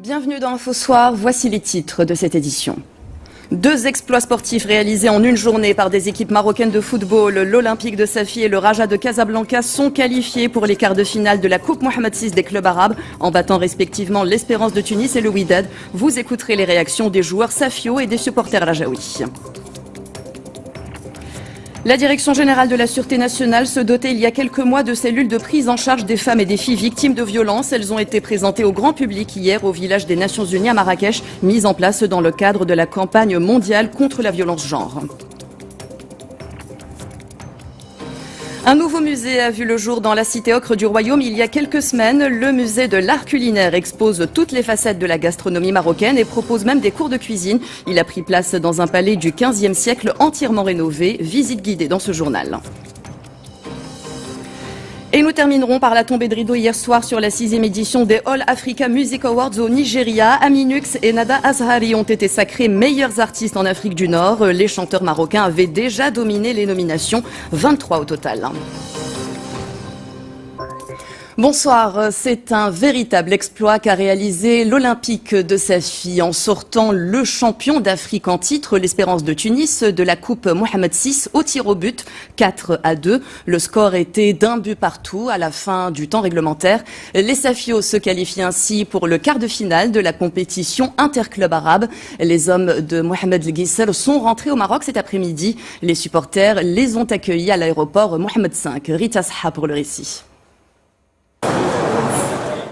Bienvenue dans Info Soir, voici les titres de cette édition. 2 exploits sportifs réalisés en une journée par des équipes marocaines de football. L'Olympique de Safi et le Raja de Casablanca sont qualifiés pour les quarts de finale de la Coupe Mohamed VI des clubs arabes, en battant respectivement l'Espérance de Tunis et le Wydad. Vous écouterez les réactions des joueurs safio et des supporters rajaouis. La Direction générale de la Sûreté nationale se dotait il y a quelques mois de cellules de prise en charge des femmes et des filles victimes de violences. Elles ont été présentées au grand public hier au village des Nations Unies à Marrakech, mises en place dans le cadre de la campagne mondiale contre la violence genre. Un nouveau musée a vu le jour dans la cité ocre du Royaume il y a quelques semaines. Le musée de l'art culinaire expose toutes les facettes de la gastronomie marocaine et propose même des cours de cuisine. Il a pris place dans un palais du XVe siècle entièrement rénové. Visite guidée dans ce journal. Et nous terminerons par la tombée de rideau hier soir sur la 6e édition des All Africa Music Awards au Nigeria. Aminux et Nada Azhari ont été sacrés meilleurs artistes en Afrique du Nord. Les chanteurs marocains avaient déjà dominé les nominations, 23 au total. Bonsoir, c'est un véritable exploit qu'a réalisé l'Olympique de Safi en sortant le champion d'Afrique en titre, l'Espérance de Tunis, de la Coupe Mohamed VI au tir au but, 4-2. Le score était d'un but partout à la fin du temps réglementaire. Les Safios se qualifient ainsi pour le quart de finale de la compétition interclub arabe. Les hommes de Mohamed El Ghissel sont rentrés au Maroc cet après-midi. Les supporters les ont accueillis à l'aéroport Mohamed V. Rita Saha pour le récit.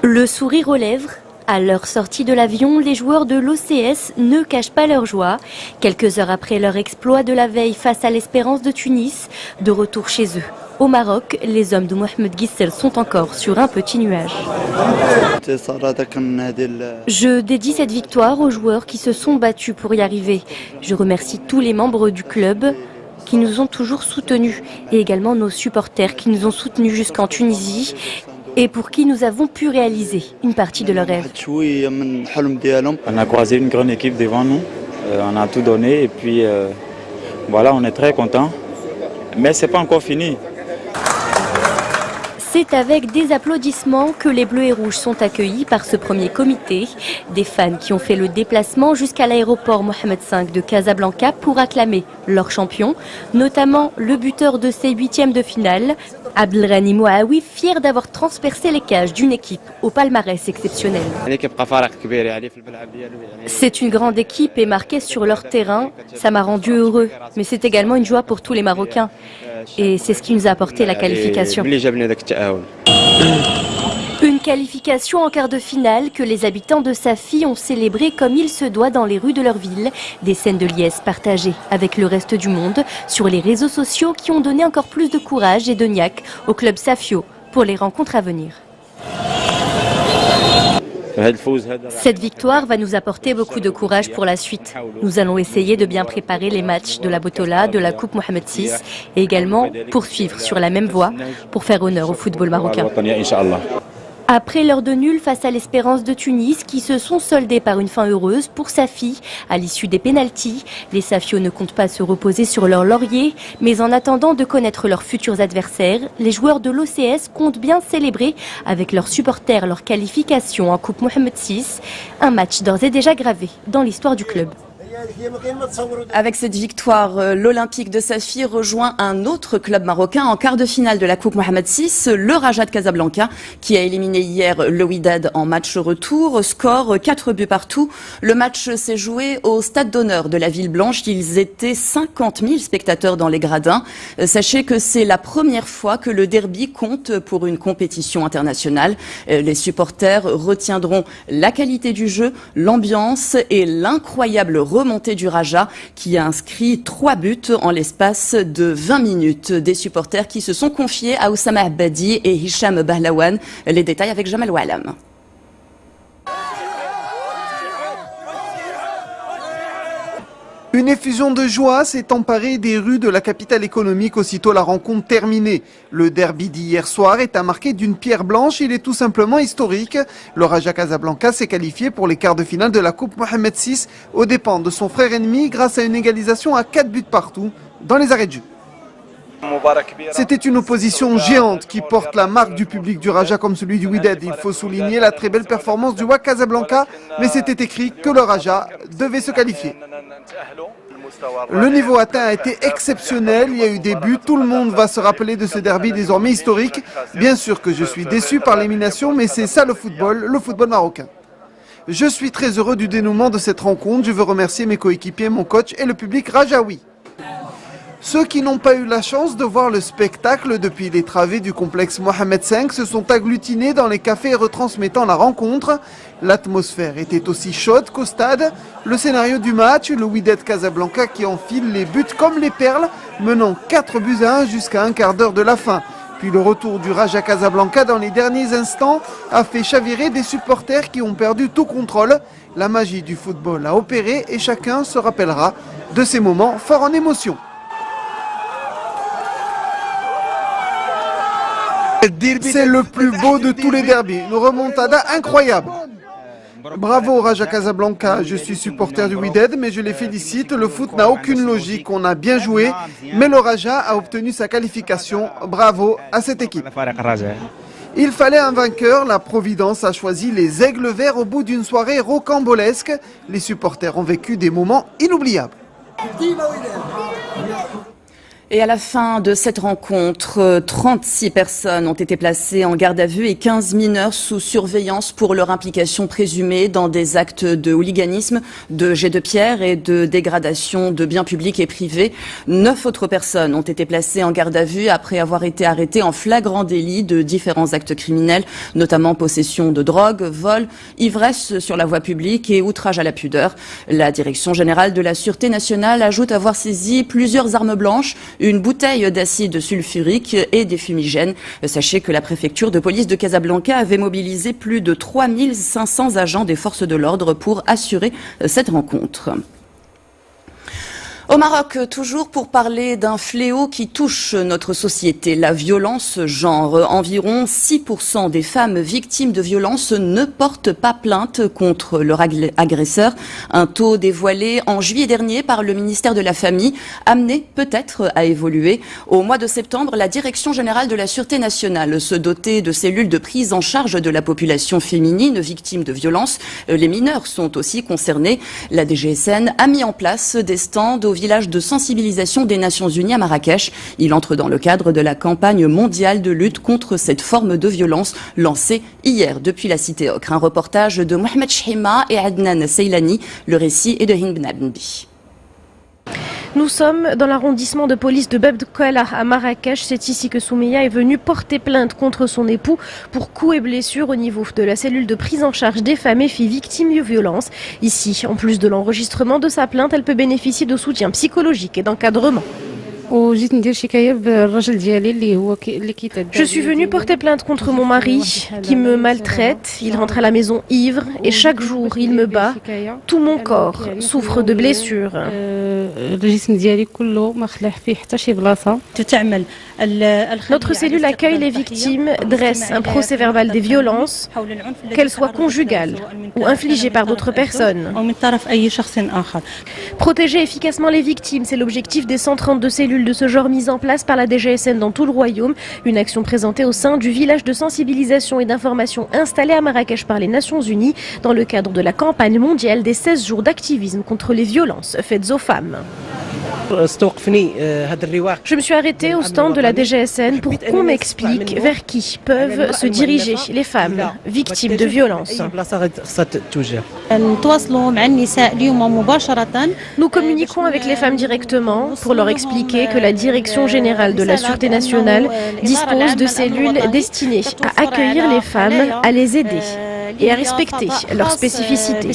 Le sourire aux lèvres, à leur sortie de l'avion, les joueurs de l'OCS ne cachent pas leur joie. Quelques heures après leur exploit de la veille face à l'Espérance de Tunis, de retour chez eux. Au Maroc, les hommes de Mohamed Ghissel sont encore sur un petit nuage. Je dédie cette victoire aux joueurs qui se sont battus pour y arriver. Je remercie tous les membres du club qui nous ont toujours soutenus et également nos supporters qui nous ont soutenus jusqu'en Tunisie et pour qui nous avons pu réaliser une partie de leurs rêves. On a croisé une grande équipe devant nous, on a tout donné et puis voilà, on est très contents. Mais c'est pas encore fini. C'est avec des applaudissements que les Bleus et Rouges sont accueillis par ce premier comité. Des fans qui ont fait le déplacement jusqu'à l'aéroport Mohamed V de Casablanca pour acclamer leur champion, notamment le buteur de ces 8e de finale, Abdelghani Mouaoui, fier d'avoir transpercé les cages d'une équipe au palmarès exceptionnel. C'est une grande équipe et marquée sur leur terrain, ça m'a rendu heureux, mais c'est également une joie pour tous les Marocains. Et c'est ce qui nous a apporté la qualification. Une qualification en quart de finale que les habitants de Safi ont célébrée comme il se doit dans les rues de leur ville. Des scènes de liesse partagées avec le reste du monde sur les réseaux sociaux qui ont donné encore plus de courage et de niaque au club Safio pour les rencontres à venir. Cette victoire va nous apporter beaucoup de courage pour la suite. Nous allons essayer de bien préparer les matchs de la Botola, de la Coupe Mohamed VI et également poursuivre sur la même voie pour faire honneur au football marocain. Après l'heure de nul face à l'Espérance de Tunis qui se sont soldés par une fin heureuse pour Safi à l'issue des pénaltys, les Safios ne comptent pas se reposer sur leur laurier, mais en attendant de connaître leurs futurs adversaires, les joueurs de l'OCS comptent bien célébrer avec leurs supporters leur qualification en Coupe Mohamed VI, un match d'ores et déjà gravé dans l'histoire du club. Avec cette victoire, l'Olympique de Safi rejoint un autre club marocain en quart de finale de la Coupe Mohamed VI, le Raja de Casablanca, qui a éliminé hier le Wydad en match retour. Score 4 buts partout. Le match s'est joué au stade d'honneur de la Ville Blanche. Ils étaient 50 000 spectateurs dans les gradins. Sachez que c'est la première fois que le derby compte pour une compétition internationale. Les supporters retiendront la qualité du jeu, l'ambiance et l'incroyable remontée du Raja qui a inscrit 3 buts en l'espace de 20 minutes. Des supporters qui se sont confiés à Oussama Abadi et Hicham Bahlawan. Les détails avec Jamal Oualam. Une effusion de joie s'est emparée des rues de la capitale économique aussitôt la rencontre terminée. Le derby d'hier soir est à marquer d'une pierre blanche, il est tout simplement historique. Le Raja Casablanca s'est qualifié pour les quarts de finale de la Coupe Mohamed VI aux dépens de son frère ennemi grâce à une égalisation à 4 buts partout dans les arrêts de jeu. C'était une opposition géante qui porte la marque du public du Raja comme celui du Wydad. Il faut souligner la très belle performance du WAC Casablanca, mais c'était écrit que le Raja devait se qualifier. Le niveau atteint a été exceptionnel, il y a eu des buts, tout le monde va se rappeler de ce derby désormais historique. Bien sûr que je suis déçu par l'élimination, mais c'est ça le football marocain. Je suis très heureux du dénouement de cette rencontre, je veux remercier mes coéquipiers, mon coach et le public rajaoui. Ceux qui n'ont pas eu la chance de voir le spectacle depuis les travées du complexe Mohamed V se sont agglutinés dans les cafés retransmettant la rencontre. L'atmosphère était aussi chaude qu'au stade. Le scénario du match, le Wydad Casablanca qui enfile les buts comme les perles, menant 4-1 jusqu'à un quart d'heure de la fin. Puis le retour du Raja Casablanca dans les derniers instants a fait chavirer des supporters qui ont perdu tout contrôle. La magie du football a opéré et chacun se rappellera de ces moments forts en émotion. C'est le plus beau de tous les derbys, une remontada incroyable. Bravo au Raja Casablanca, je suis supporter du Wydad, mais je les félicite, le foot n'a aucune logique, on a bien joué, mais le Raja a obtenu sa qualification, bravo à cette équipe. Il fallait un vainqueur, la Providence a choisi les Aigles Verts au bout d'une soirée rocambolesque. Les supporters ont vécu des moments inoubliables. Et à la fin de cette rencontre, 36 personnes ont été placées en garde à vue et 15 mineurs sous surveillance pour leur implication présumée dans des actes de hooliganisme, de jet de pierre et de dégradation de biens publics et privés. 9 autres personnes ont été placées en garde à vue après avoir été arrêtées en flagrant délit de différents actes criminels, notamment possession de drogue, vol, ivresse sur la voie publique et outrage à la pudeur. La Direction générale de la Sûreté nationale ajoute avoir saisi plusieurs armes blanches, une bouteille d'acide sulfurique et des fumigènes. Sachez que la préfecture de police de Casablanca avait mobilisé plus de 3500 agents des forces de l'ordre pour assurer cette rencontre. Au Maroc, toujours pour parler d'un fléau qui touche notre société, la violence genre. Environ 6% des femmes victimes de violences ne portent pas plainte contre leur agresseur. Un taux dévoilé en juillet dernier par le ministère de la Famille, amené peut-être à évoluer. Au mois de septembre, la Direction générale de la Sûreté nationale se dotait de cellules de prise en charge de la population féminine victime de violences. Les mineurs sont aussi concernés. La DGSN a mis en place des stands au village de sensibilisation des Nations Unies à Marrakech. Il entre dans le cadre de la campagne mondiale de lutte contre cette forme de violence lancée hier depuis la cité Ocre. Un reportage de Mohamed Chehima et Adnan Seylani. Le récit est de Hind Benabdi. Nous sommes dans l'arrondissement de police de Bab Kala à Marrakech. C'est ici que Soumeya est venue porter plainte contre son époux pour coups et blessures au niveau de la cellule de prise en charge des femmes et filles victimes de violences. Ici, en plus de l'enregistrement de sa plainte, elle peut bénéficier de soutien psychologique et d'encadrement. Je suis venue porter plainte contre mon mari qui me maltraite. Il rentre à la maison ivre et chaque jour il me bat. Tout mon corps souffre de blessures. Notre cellule accueille les victimes, dresse un procès-verbal des violences, qu'elles soient conjugales ou infligées par d'autres personnes. Protéger efficacement les victimes, c'est l'objectif des 132 cellules de ce genre mises en place par la DGSN dans tout le royaume. Une action présentée au sein du village de sensibilisation et d'information installé à Marrakech par les Nations Unies dans le cadre de la campagne mondiale des 16 jours d'activisme contre les violences faites aux femmes. Je me suis arrêtée au stand de la DGSN pour qu'on m'explique vers qui peuvent se diriger les femmes victimes de violences. Nous communiquons avec les femmes directement pour leur expliquer que la Direction générale de la Sûreté nationale dispose de cellules destinées à accueillir les femmes, à les aider et à respecter leurs spécificités.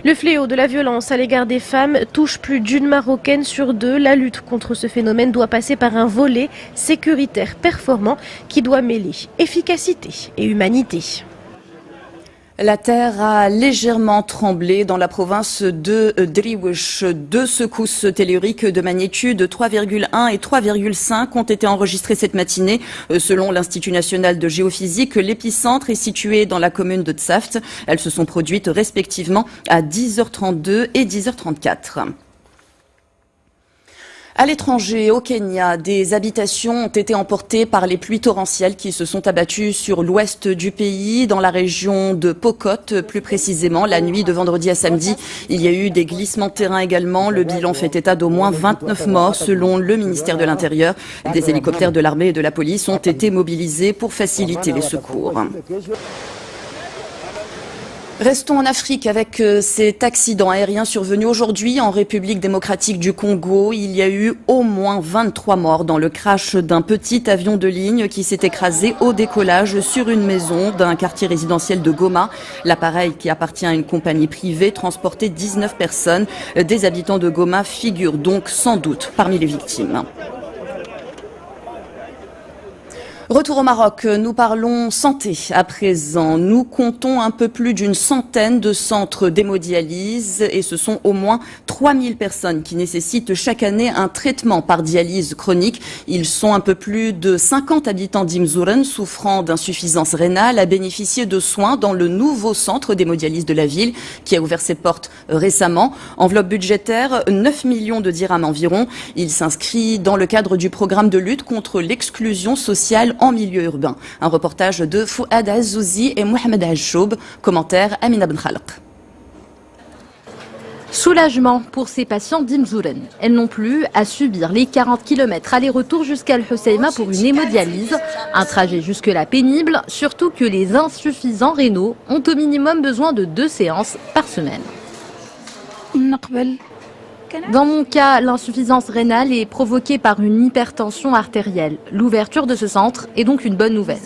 Le fléau de la violence à l'égard des femmes touche plus d'une Marocaine sur deux. La lutte contre ce phénomène doit passer par un volet sécuritaire performant qui doit mêler efficacité et humanité. La terre a légèrement tremblé dans la province de Driouech. 2 secousses telluriques de magnitude 3,1 et 3,5 ont été enregistrées cette matinée. Selon l'Institut national de géophysique, l'épicentre est situé dans la commune de Tsaft. Elles se sont produites respectivement à 10h32 et 10h34. 'Notre cellule accueille les victimes, dresse un procès-verbal des violences, qu'elles soient conjugales ou infligées par d'autres personnes. Protéger efficacement les victimes, c'est l'objectif des 132 cellules de ce genre mises en place par la DGSN dans tout le royaume. Une action présentée au sein du village de sensibilisation et d'information installé à Marrakech par les Nations Unies dans le cadre de la campagne mondiale de lutte contre cette forme de violence lancée hier depuis la cité Ocre. Un reportage de Mohamed Chehima et Adnan Seylani. Le récit est de Hind Benabdi. À l'étranger, au Kenya, des habitations ont été emportées par les pluies torrentielles qui se sont abattues sur l'ouest du pays, dans la région de Pokot, plus précisément. La nuit de vendredi à samedi, il y a eu des glissements de terrain également. Le bilan fait état d'au moins 29 morts selon le ministère de l'Intérieur. Des hélicoptères de l'armée et de la police ont été mobilisés pour faciliter les secours. Restons en Afrique avec cet accident aérien survenu aujourd'hui en République démocratique du Congo. Il y a eu au moins 23 morts dans le crash d'un petit avion de ligne qui s'est écrasé au décollage sur une maison d'un quartier résidentiel de Goma. L'appareil, qui appartient à une compagnie privée, transportait 19 personnes. Des habitants de Goma figurent donc sans doute parmi les victimes. Retour au Maroc, nous parlons santé à présent. Nous comptons un peu plus d'une centaine de centres d'hémodialyse et ce sont au moins 3000 personnes qui nécessitent chaque année un traitement par dialyse chronique. Ils sont un peu plus de 50 habitants d'Imzouren souffrant d'insuffisance rénale à bénéficier de soins dans le nouveau centre d'hémodialyse de la ville qui a ouvert ses portes récemment. Enveloppe budgétaire, 9 millions de dirhams environ. Il s'inscrit dans le cadre du programme de lutte contre l'exclusion sociale en milieu urbain. Un reportage de Fouad Azzouzi et Mohamed Achoub. Commentaire Amina Ben Khalq. Soulagement pour ces patients d'Imzouren. Elles n'ont plus à subir les 40 km aller-retour jusqu'à Al-Husseima pour une hémodialyse. Un trajet jusque-là pénible, surtout que les insuffisants rénaux ont au minimum besoin de 2 séances par semaine. Dans mon cas, l'insuffisance rénale est provoquée par une hypertension artérielle. L'ouverture de ce centre est donc une bonne nouvelle.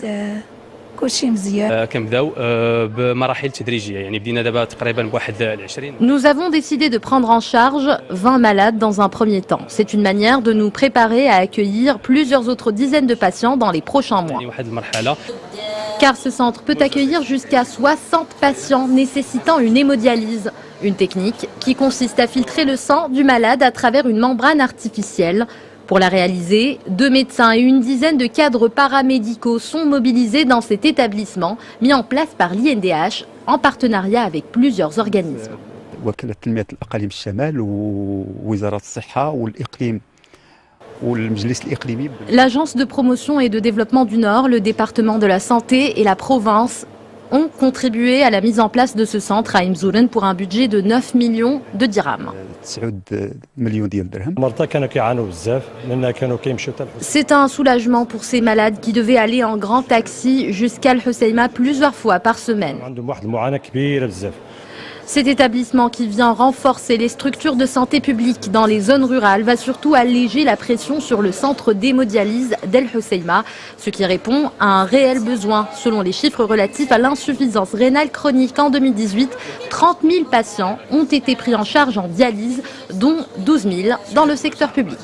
Nous avons décidé de prendre en charge 20 malades dans un premier temps. C'est une manière de nous préparer à accueillir plusieurs autres dizaines de patients dans les prochains mois. Car ce centre peut accueillir jusqu'à 60 patients nécessitant une hémodialyse. Une technique qui consiste à filtrer le sang du malade à travers une membrane artificielle. Pour la réaliser, 2 médecins et une dizaine de cadres paramédicaux sont mobilisés dans cet établissement mis en place par l'INDH en partenariat avec plusieurs organismes. L'Agence de promotion et de développement du Nord, le département de la santé et la province ont contribué à la mise en place de ce centre à Imzouren pour un budget de 9 millions de dirhams. C'est un soulagement pour ces malades qui devaient aller en grand taxi jusqu'à Al-Husseima plusieurs fois par semaine. Cet établissement qui vient renforcer les structures de santé publique dans les zones rurales va surtout alléger la pression sur le centre d'hémodialyse d'Al-Husseima, ce qui répond à un réel besoin. Selon les chiffres relatifs à l'insuffisance rénale chronique en 2018, 30 000 patients ont été pris en charge en dialyse, dont 12 000 dans le secteur public.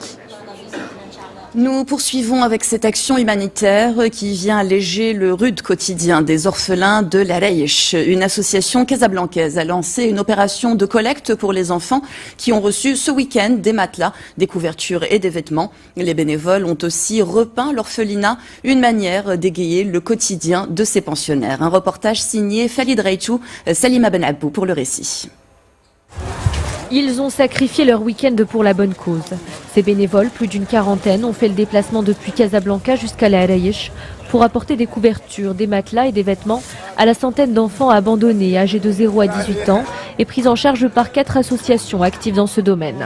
Nous poursuivons avec cette action humanitaire qui vient alléger le rude quotidien des orphelins de l'Araïch. Une association casablancaise a lancé une opération de collecte pour les enfants qui ont reçu ce week-end des matelas, des couvertures et des vêtements. Les bénévoles ont aussi repeint l'orphelinat, une manière d'égayer le quotidien de ces pensionnaires. Un reportage signé Falid Reichou, Salima Ben Abou pour le récit. Ils ont sacrifié leur week-end pour la bonne cause. Ces bénévoles, plus d'une quarantaine, ont fait le déplacement depuis Casablanca jusqu'à la Araïch pour apporter des couvertures, des matelas et des vêtements à la centaine d'enfants abandonnés, âgés de 0 à 18 ans et pris en charge par 4 associations actives dans ce domaine.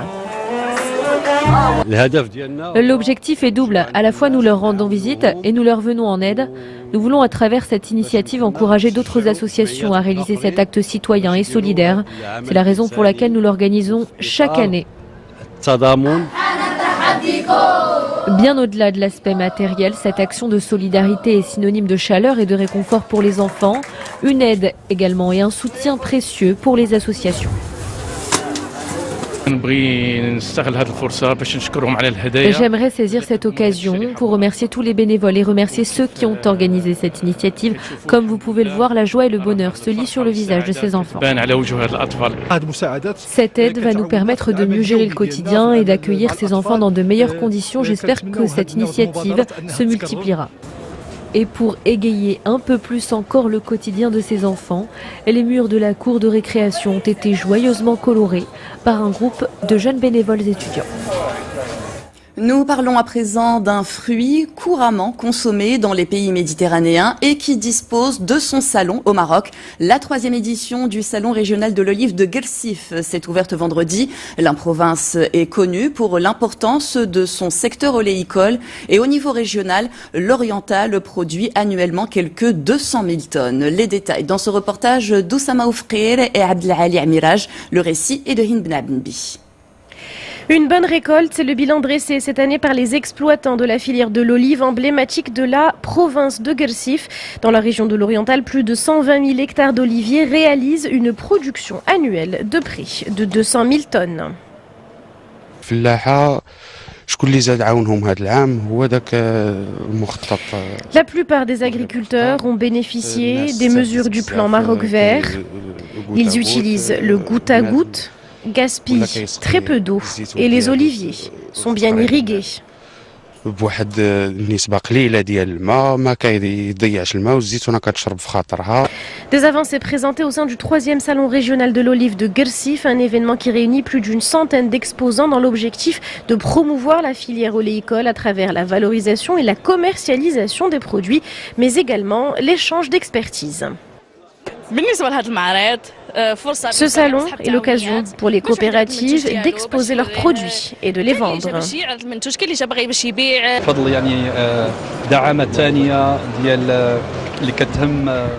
L'objectif est double. À la fois, nous leur rendons visite et nous leur venons en aide. Nous voulons, à travers cette initiative, encourager d'autres associations à réaliser cet acte citoyen et solidaire. C'est la raison pour laquelle nous l'organisons chaque année. Bien au-delà de l'aspect matériel, cette action de solidarité est synonyme de chaleur et de réconfort pour les enfants, une aide également et un soutien précieux pour les associations. J'aimerais saisir cette occasion pour remercier tous les bénévoles et remercier ceux qui ont organisé cette initiative. Comme vous pouvez le voir, la joie et le bonheur se lient sur le visage de ces enfants. Cette aide va nous permettre de mieux gérer le quotidien et d'accueillir ces enfants dans de meilleures conditions. J'espère que cette initiative se multipliera. Et pour égayer un peu plus encore le quotidien de ces enfants, les murs de la cour de récréation ont été joyeusement colorés par un groupe de jeunes bénévoles étudiants. Nous parlons à présent d'un fruit couramment consommé dans les pays méditerranéens et qui dispose de son salon au Maroc. La 3e édition du salon régional de l'olive de Guersif s'est ouverte vendredi. La province est connue pour l'importance de son secteur oléicole et au niveau régional, l'Oriental produit annuellement quelques 200 000 tonnes. Les détails dans ce reportage d'Oussama Oufrir et Abdelali Amiraj. Le récit est de Hind Ben Abnbi. Une bonne récolte, c'est le bilan dressé cette année par les exploitants de la filière de l'olive emblématique de la province de Guersif. Dans la région de l'Oriental, plus de 120 000 hectares d'oliviers réalisent une production annuelle de prix de 200 000 tonnes. La plupart des agriculteurs ont bénéficié des mesures du plan Maroc vert. Ils utilisent le goutte à goutte, gaspillent très peu d'eau et les oliviers sont bien irrigués. Des avancées présentées au sein du 3e salon régional de l'olive de Guersif, un événement qui réunit plus d'une centaine d'exposants dans l'objectif de promouvoir la filière oléicole à travers la valorisation et la commercialisation des produits, mais également l'échange d'expertise. Ce salon est l'occasion pour les coopératives d'exposer leurs produits et de les vendre.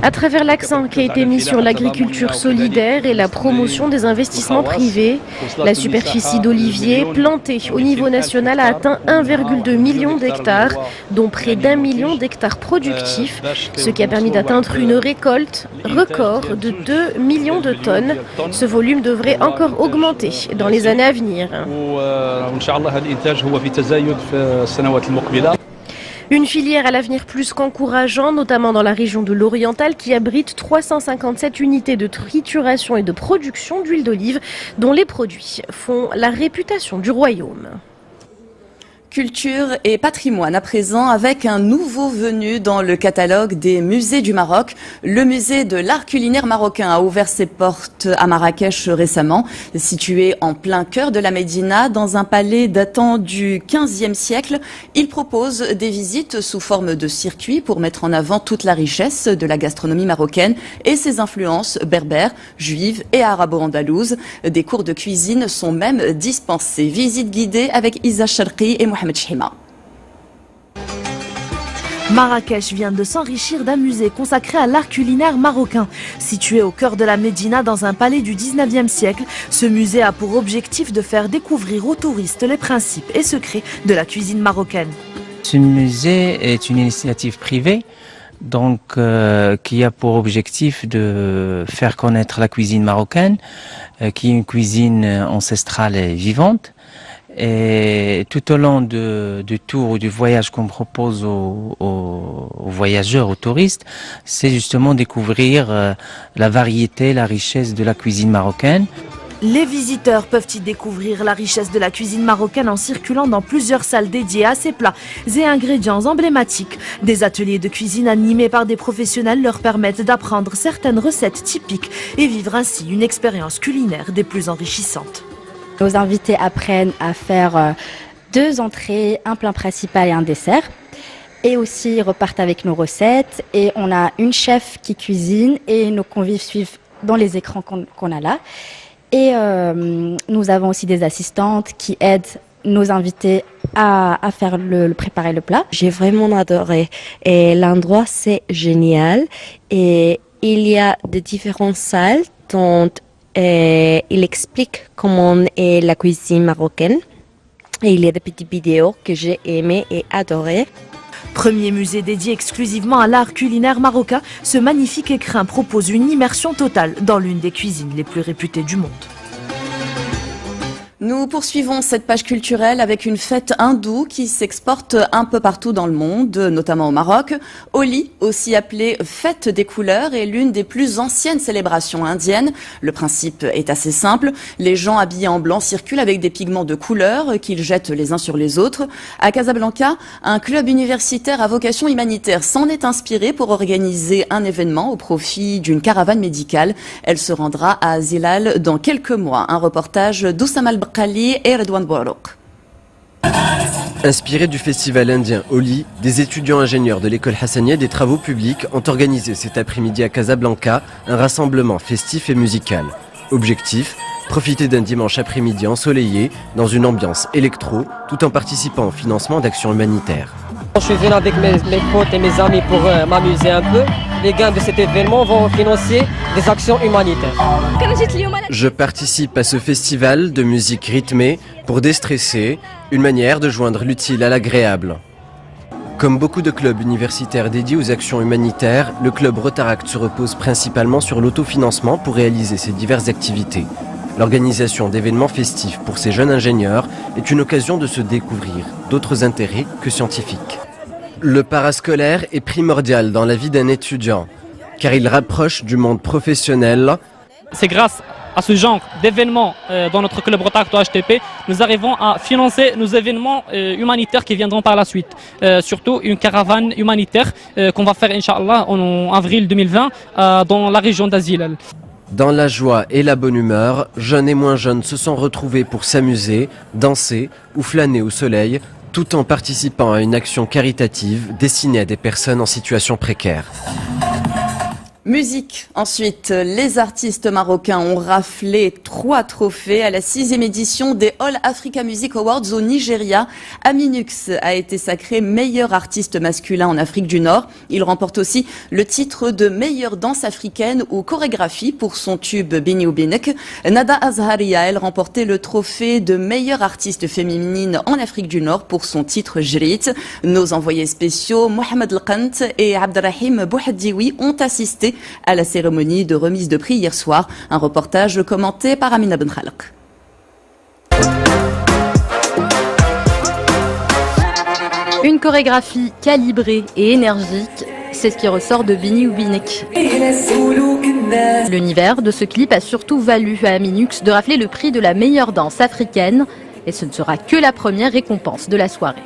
À travers l'accent qui a été mis sur l'agriculture solidaire et la promotion des investissements privés, la superficie d'oliviers plantée au niveau national a atteint 1,2 million d'hectares, dont près d'1 million d'hectares productifs, ce qui a permis d'atteindre une récolte record de 2 millions de tonnes. Ce volume devrait encore augmenter dans les années à venir. Une filière à l'avenir plus qu'encourageant, notamment dans la région de l'Oriental, qui abrite 357 unités de trituration et de production d'huile d'olive, dont les produits font la réputation du royaume. Culture et patrimoine à présent avec un nouveau venu dans le catalogue des musées du Maroc. Le musée de l'art culinaire marocain a ouvert ses portes à Marrakech récemment. Situé en plein cœur de la Médina, dans un palais datant du XVe siècle, il propose des visites sous forme de circuit pour mettre en avant toute la richesse de la gastronomie marocaine et ses influences berbères, juives et arabo-andalouses. Des cours de cuisine sont même dispensés. Visite guidée avec Isa Charqi et Mohamed Chima. Marrakech vient de s'enrichir d'un musée consacré à l'art culinaire marocain. Situé au cœur de la Médina dans un palais du 19e siècle, ce musée a pour objectif de faire découvrir aux touristes les principes et secrets de la cuisine marocaine. Ce musée est une initiative privée qui a pour objectif de faire connaître la cuisine marocaine, qui est une cuisine ancestrale et vivante. Et tout au long du tour ou du voyage qu'on propose aux voyageurs, aux touristes, c'est justement découvrir la variété, la richesse de la cuisine marocaine. Les visiteurs peuvent y découvrir la richesse de la cuisine marocaine en circulant dans plusieurs salles dédiées à ces plats et ingrédients emblématiques. Des ateliers de cuisine animés par des professionnels leur permettent d'apprendre certaines recettes typiques et vivre ainsi une expérience culinaire des plus enrichissantes. Nos invités apprennent à faire 2 entrées, un plat principal et un dessert. Et aussi repartent avec nos recettes. Et on a une chef qui cuisine et nos convives suivent dans les écrans qu'on a là. Et nous avons aussi des assistantes qui aident nos invités à faire préparer le plat. J'ai vraiment adoré. Et l'endroit, c'est génial. Et il y a de différentes salles dont il explique comment est la cuisine marocaine. Et il y a des petites vidéos que j'ai aimées et adorées. Premier musée dédié exclusivement à l'art culinaire marocain, ce magnifique écrin propose une immersion totale dans l'une des cuisines les plus réputées du monde. Nous poursuivons cette page culturelle avec une fête hindoue qui s'exporte un peu partout dans le monde, notamment au Maroc. Holi, aussi appelée fête des couleurs, est l'une des plus anciennes célébrations indiennes. Le principe est assez simple. Les gens habillés en blanc circulent avec des pigments de couleur qu'ils jettent les uns sur les autres. À Casablanca, un club universitaire à vocation humanitaire s'en est inspiré pour organiser un événement au profit d'une caravane médicale. Elle se rendra à Zilal dans quelques mois. Un reportage d'Oussama Al-Baqali et Redouane Bourouk. Inspirés du festival indien Holi, des étudiants ingénieurs de l'école Hassania des travaux publics ont organisé cet après-midi à Casablanca un rassemblement festif et musical. Objectif, profiter d'un dimanche après-midi ensoleillé dans une ambiance électro tout en participant au financement d'actions humanitaires. Je suis venu avec mes potes et mes amis pour m'amuser un peu. Les gains de cet événement vont financer des actions humanitaires. Je participe à ce festival de musique rythmée pour déstresser, une manière de joindre l'utile à l'agréable. Comme beaucoup de clubs universitaires dédiés aux actions humanitaires, le club Rotaract se repose principalement sur l'autofinancement pour réaliser ses diverses activités. L'organisation d'événements festifs pour ces jeunes ingénieurs est une occasion de se découvrir d'autres intérêts que scientifiques. Le parascolaire est primordial dans la vie d'un étudiant, car il rapproche du monde professionnel. C'est grâce à ce genre d'événements dans notre club Rotaract au HTP, nous arrivons à financer nos événements humanitaires qui viendront par la suite. Surtout une caravane humanitaire qu'on va faire, Inch'Allah, en avril 2020 dans la région d'Azilal. Dans la joie et la bonne humeur, jeunes et moins jeunes se sont retrouvés pour s'amuser, danser ou flâner au soleil, tout en participant à une action caritative destinée à des personnes en situation précaire. Musique. Ensuite, les artistes marocains ont raflé 3 trophées à la 6e édition des All Africa Music Awards au Nigeria. Aminux a été sacré meilleur artiste masculin en Afrique du Nord. Il remporte aussi le titre de meilleure danse africaine ou chorégraphie pour son tube Bini ou Binek. Nada Azharia, elle remportait le trophée de meilleure artiste féminine en Afrique du Nord pour son titre Jrit. Nos envoyés spéciaux Mohamed Al-Qant et Abdelrahim Bouhadioui ont assisté à la cérémonie de remise de prix hier soir. Un reportage commenté par Amina Ben Khalq. Une chorégraphie calibrée et énergique, c'est ce qui ressort de Bini ou Binek. L'univers de ce clip a surtout valu à Aminux de rafler le prix de la meilleure danse africaine, et ce ne sera que la première récompense de la soirée.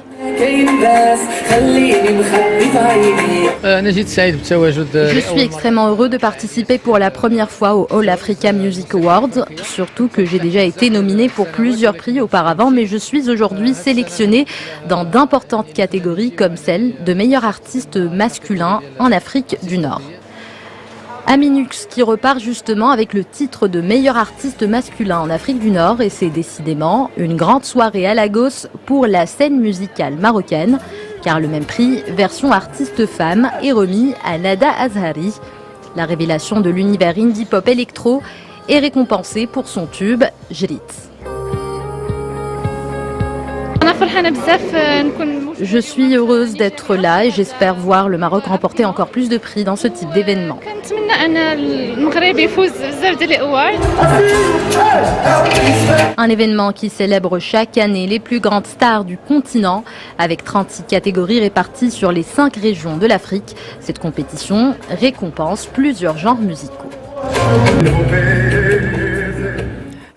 Je suis extrêmement heureux de participer pour la première fois au All Africa Music Awards, surtout que j'ai déjà été nominé pour plusieurs prix auparavant, mais je suis aujourd'hui sélectionné dans d'importantes catégories comme celle de meilleur artiste masculin en Afrique du Nord. Aminux qui repart justement avec le titre de meilleur artiste masculin en Afrique du Nord, et c'est décidément une grande soirée à Lagos pour la scène musicale marocaine, car le même prix, version artiste femme, est remis à Nada Azhari. La révélation de l'univers indie pop électro est récompensée pour son tube Jrit. Je suis heureuse d'être là et j'espère voir le Maroc remporter encore plus de prix dans ce type d'événement. Un événement qui célèbre chaque année les plus grandes stars du continent, avec 36 catégories réparties sur les 5 régions de l'Afrique. Cette compétition récompense plusieurs genres musicaux.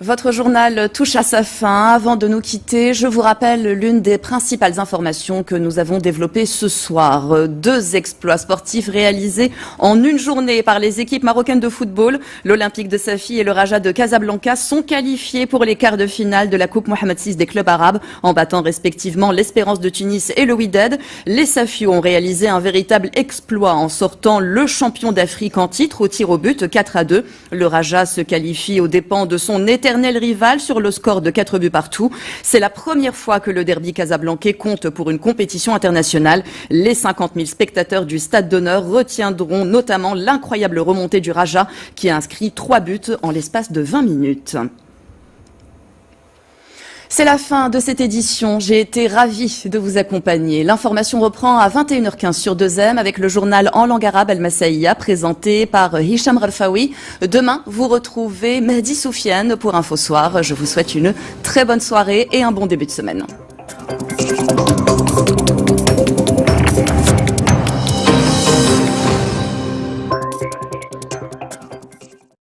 Votre journal touche à sa fin. Avant de nous quitter, je vous rappelle l'une des principales informations que nous avons développées ce soir. 2 exploits sportifs réalisés en une journée par les équipes marocaines de football. L'Olympique de Safi et le Raja de Casablanca sont qualifiés pour les quarts de finale de la Coupe Mohamed VI des clubs arabes, en battant respectivement l'Espérance de Tunis et le Wydad. Les Safis ont réalisé un véritable exploit en sortant le champion d'Afrique en titre au tir au but 4-2. Le Raja se qualifie aux dépens de son éternel rival sur le score de 4 buts partout. C'est la première fois que le derby casablancais compte pour une compétition internationale. Les 50 000 spectateurs du Stade d'Honneur retiendront notamment l'incroyable remontée du Raja qui a inscrit 3 buts en l'espace de 20 minutes. C'est la fin de cette édition. J'ai été ravie de vous accompagner. L'information reprend à 21h15 sur 2M avec le journal en langue arabe El Massaïa présenté par Hicham Ralfaoui. Demain, vous retrouvez Mehdi Soufiane pour Info Soir. Je vous souhaite une très bonne soirée et un bon début de semaine.